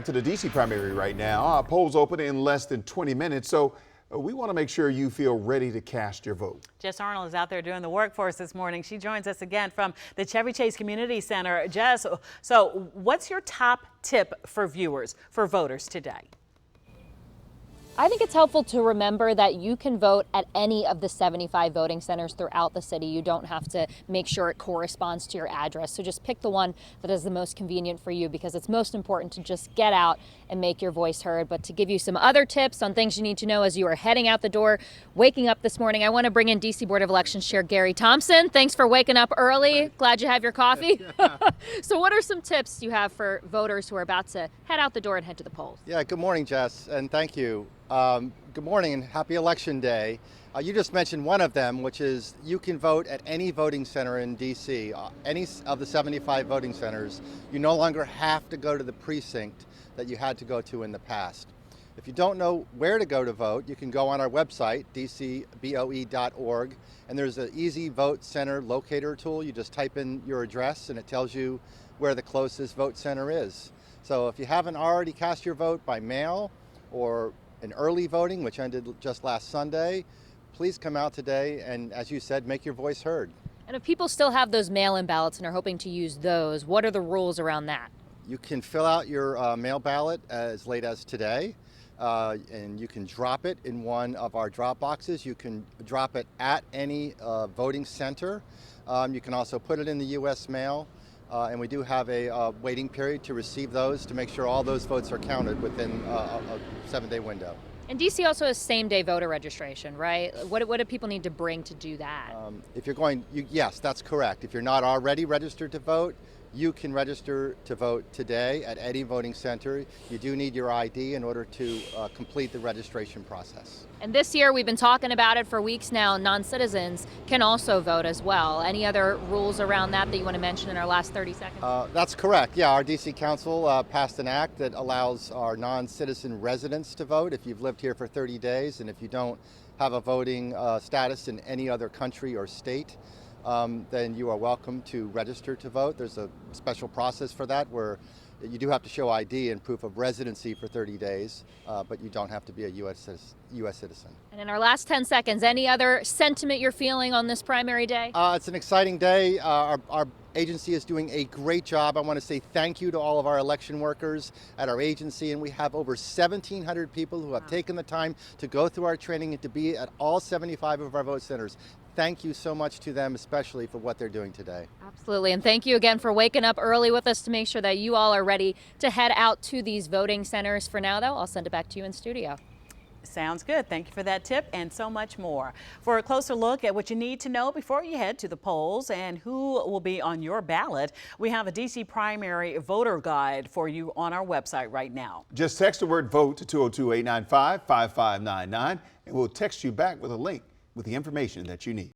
To the D.C. primary right now. Polls open in less than 20 minutes, so we want to make sure you feel ready to cast your vote. Jess Arnold is out there doing the work for us this morning. She joins us again from the Chevy Chase Community Center. Jess, so what's your top tip for viewers, for voters today? I think it's helpful to remember that you can vote at any of the 75 voting centers throughout the city. You don't have to make sure it corresponds to your address. So just pick the one that is the most convenient for you, because it's most important to just get out and make your voice heard. But to give you some other tips on things you need to know as you are heading out the door, waking up this morning, I want to bring in DC Board of Elections Chair Gary Thompson. Thanks for waking up early. Glad you have your coffee. So what are some tips you have for voters who are about to head out the door and head to the polls? Yeah, good morning, Jess, and thank you. Good morning and happy Election Day. You just mentioned one of them, which is you can vote at any voting center in D.C., any of the 75 voting centers. You no longer have to go to the precinct that you had to go to in the past. If you don't know where to go to vote, you can go on our website, dcboe.org, and there's an easy vote center locator tool. You just type in your address and it tells you where the closest vote center is. So if you haven't already cast your vote by mail or in early voting, which ended just last Sunday, please come out today and, as you said, make your voice heard. And if people still have those mail-in ballots and are hoping to use those, what are the rules around that? You can fill out your mail ballot as late as today, and you can drop it in one of our drop boxes. You can drop it at any voting center. You can also put it in the U.S. mail. And we do have a waiting period to receive those to make sure all those votes are counted within a 7-day window. And DC also has same-day voter registration, right? What do people need to bring to do that? If you're going, yes, that's correct. If you're not already registered to vote, you can register to vote today at any voting center. You do need your ID in order to complete the registration process. And this year, we've been talking about it for weeks now, non-citizens can also vote as well. Any other rules around that you want to mention in our last 30 seconds? That's correct. Yeah, our DC Council passed an act that allows our non-citizen residents to vote if you've lived here for 30 days and if you don't have a voting status in any other country or state. Then you are welcome to register to vote. There's a special process for that where you do have to show ID and proof of residency for 30 days, but you don't have to be a U.S. citizen. And in our last 10 seconds, any other sentiment you're feeling on this primary day? It's an exciting day. Our agency is doing a great job. I want to say thank you to all of our election workers at our agency, and we have over 1,700 people who have taken the time to go through our training and to be at all 75 of our vote centers. Thank you so much to them, especially for what they're doing today. Absolutely, and thank you again for waking up early with us to make sure that you all are ready to head out to these voting centers. For now, though, I'll send it back to you in studio. Sounds good. Thank you for that tip and so much more. For a closer look at what you need to know before you head to the polls and who will be on your ballot, we have a DC primary voter guide for you on our website right now. Just text the word VOTE to 202-895-5599 and we'll text you back with a link with the information that you need.